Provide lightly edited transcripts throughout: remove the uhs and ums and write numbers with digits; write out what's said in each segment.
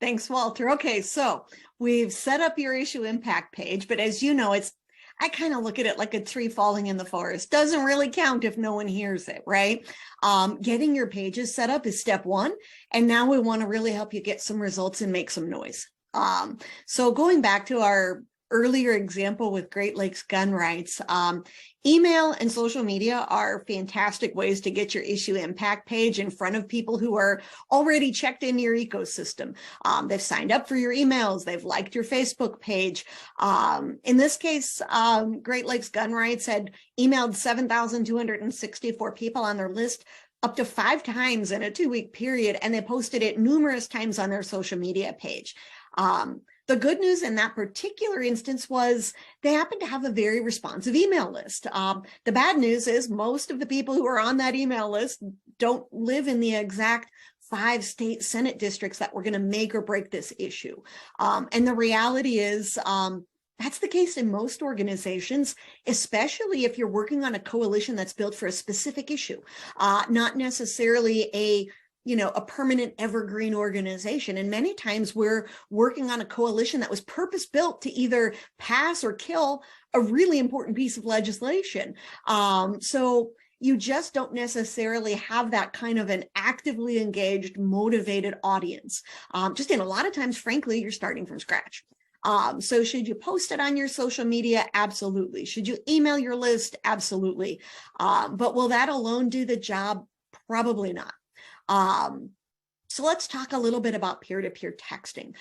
Thanks, Walter. Okay, so we've set up your issue impact page, but as you know, I kind of look at it like a tree falling in the forest. Doesn't really count if no one hears it, right? Getting your pages set up is step one. And now we want to really help you get some results and make some noise. So going back to our earlier example with Great Lakes gun rights, email and social media are fantastic ways to get your issue impact page in front of people who are already checked in your ecosystem. They've signed up for your emails, they've liked your Facebook page. In this case, Great Lakes gun rights had emailed 7,264 people on their list up to 5 times in a 2-week period, and they posted it numerous times on their social media page. The good news in that particular instance was they happened to have a very responsive email list. The bad news is most of the people who are on that email list don't live in the exact 5 state Senate districts that were going to make or break this issue. And the reality is that's the case in most organizations, especially if you're working on a coalition that's built for a specific issue, not necessarily a permanent evergreen organization. And many times we're working on a coalition that was purpose built to either pass or kill a really important piece of legislation. So you just don't necessarily have that kind of an actively engaged, motivated audience. Just in a lot of times, frankly, you're starting from scratch. So should you post it on your social media? Absolutely. Should you email your list? Absolutely. But will that alone do the job? Probably not. So let's talk a little bit about peer-to-peer texting.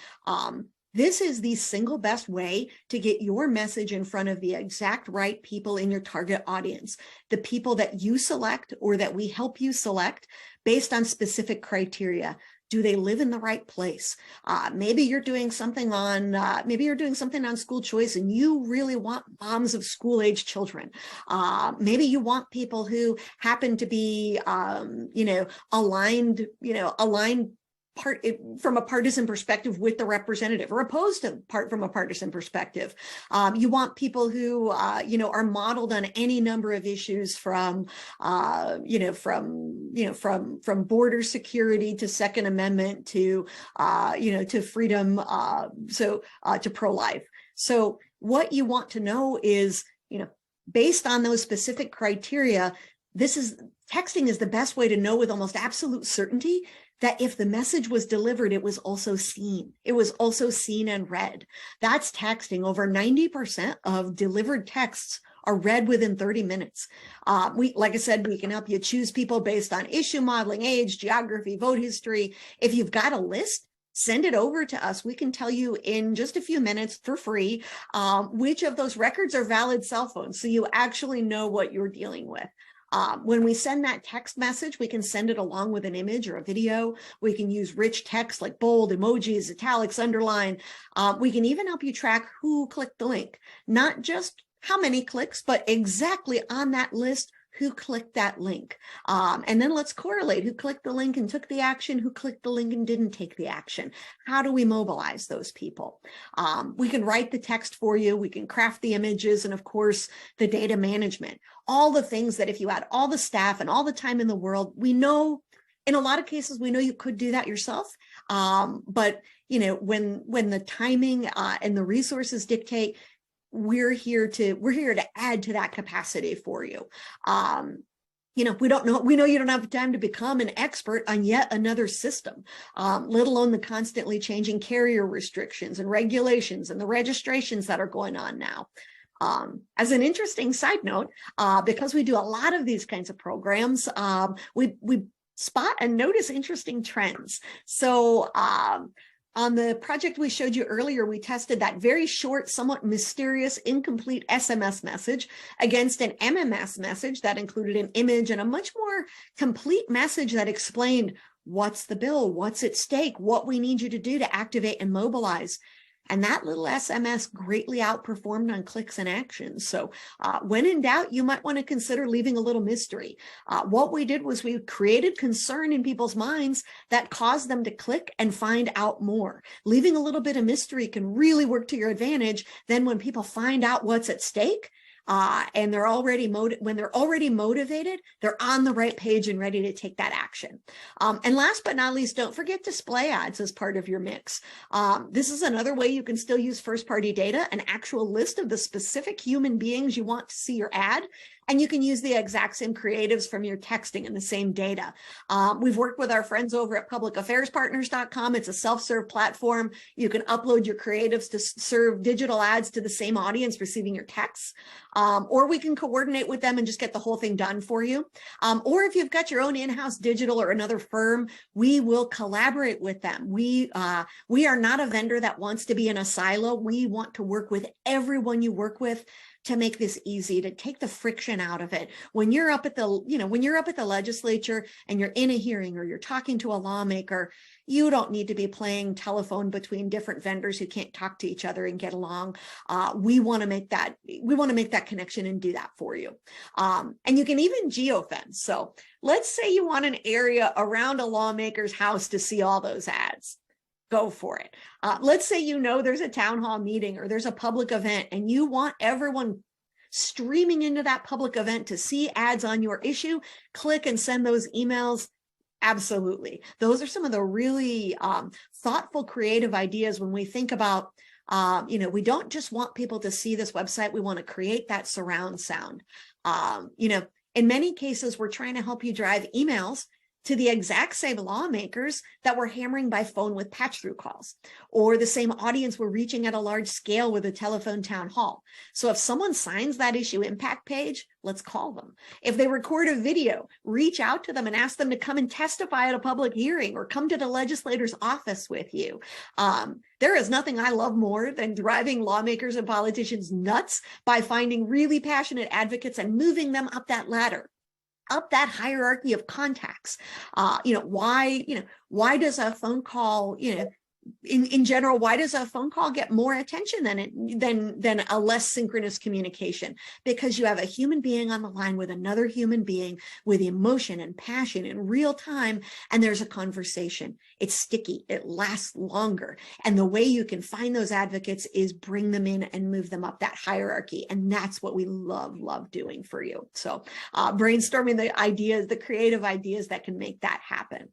This is the single best way to get your message in front of the exact right people in your target audience, the people that you select or that we help you select based on specific criteria. Do they live in the right place? Maybe you're doing something on school choice and you really want moms of school-age children. Maybe you want people who happen to be, aligned from a partisan perspective with the representative, or opposed to from a partisan perspective. You want people who are modeled on any number of issues from border security to Second Amendment to freedom, to pro-life. So what you want to know is, based on those specific criteria, texting is the best way to know with almost absolute certainty that if the message was delivered, it was also seen. It was also seen and read. That's texting. Over 90% of delivered texts are read within 30 minutes. Like I said, we can help you choose people based on issue modeling, age, geography, vote history. If you've got a list, send it over to us. We can tell you in just a few minutes for free which of those records are valid cell phones, so you actually know what you're dealing with. When we send that text message, we can send it along with an image or a video. We can use rich text like bold, emojis, italics, underline. We can even help you track who clicked the link, not just how many clicks, but exactly on that list, who clicked that link. And then let's correlate who clicked the link and took the action, who clicked the link and didn't take the action. How do we mobilize those people? We can write the text for you. We can craft the images, and of course, the data management. All the things that if you had all the staff and all the time in the world, we know in a lot of cases, we know you could do that yourself. But when the timing and the resources dictate, we're here to add to that capacity for you. We know you don't have time to become an expert on yet another system, let alone the constantly changing carrier restrictions and regulations and the registrations that are going on now. As an interesting side note, because we do a lot of these kinds of programs, we spot and notice interesting trends. So on the project we showed you earlier, we tested that very short, somewhat mysterious, incomplete SMS message against an MMS message that included an image and a much more complete message that explained what's the bill, what's at stake, what we need you to do to activate and mobilize. And that little SMS greatly outperformed on clicks and actions. So when in doubt, you might want to consider leaving a little mystery. What we did was we created concern in people's minds that caused them to click and find out more. Leaving a little bit of mystery can really work to your advantage. Then when people find out what's at stake, and they're already when they're already motivated, they're on the right page and ready to take that action. And last but not least, don't forget display ads as part of your mix. This is another way you can still use first-party data, an actual list of the specific human beings you want to see your ad. And you can use the exact same creatives from your texting and the same data. We've worked with our friends over at publicaffairspartners.com. It's a self-serve platform. You can upload your creatives to serve digital ads to the same audience receiving your texts. Or we can coordinate with them and just get the whole thing done for you. Or if you've got your own in-house digital or another firm, we will collaborate with them. We are not a vendor that wants to be in a silo. We want to work with everyone you work with to make this easy, to take the friction out of it. When you're up at the, when you're up at the legislature and you're in a hearing or you're talking to a lawmaker, you don't need to be playing telephone between different vendors who can't talk to each other and get along. We want to make that connection and do that for you. And you can even geofence. So let's say you want an area around a lawmaker's house to see all those ads. Go for it. Let's say there's a town hall meeting or there's a public event and you want everyone streaming into that public event to see ads on your issue. Click and send those emails. Absolutely. Those are some of the really thoughtful, creative ideas when we think about, we don't just want people to see this website. We want to create that surround sound. In many cases, we're trying to help you drive emails to the exact same lawmakers that we're hammering by phone with patch-through calls, or the same audience we're reaching at a large scale with a telephone town hall. So if someone signs that issue impact page, let's call them. If they record a video, reach out to them and ask them to come and testify at a public hearing or come to the legislator's office with you. There is nothing I love more than driving lawmakers and politicians nuts by finding really passionate advocates and moving them up that ladder, up that hierarchy of contacts. Why does a phone call, in general, why does a phone call get more attention than a less synchronous communication? Because you have a human being on the line with another human being with emotion and passion in real time, and there's a conversation. It's sticky, it lasts longer. And the way you can find those advocates is bring them in and move them up that hierarchy. And that's what we love doing for you. So brainstorming the ideas, the creative ideas that can make that happen.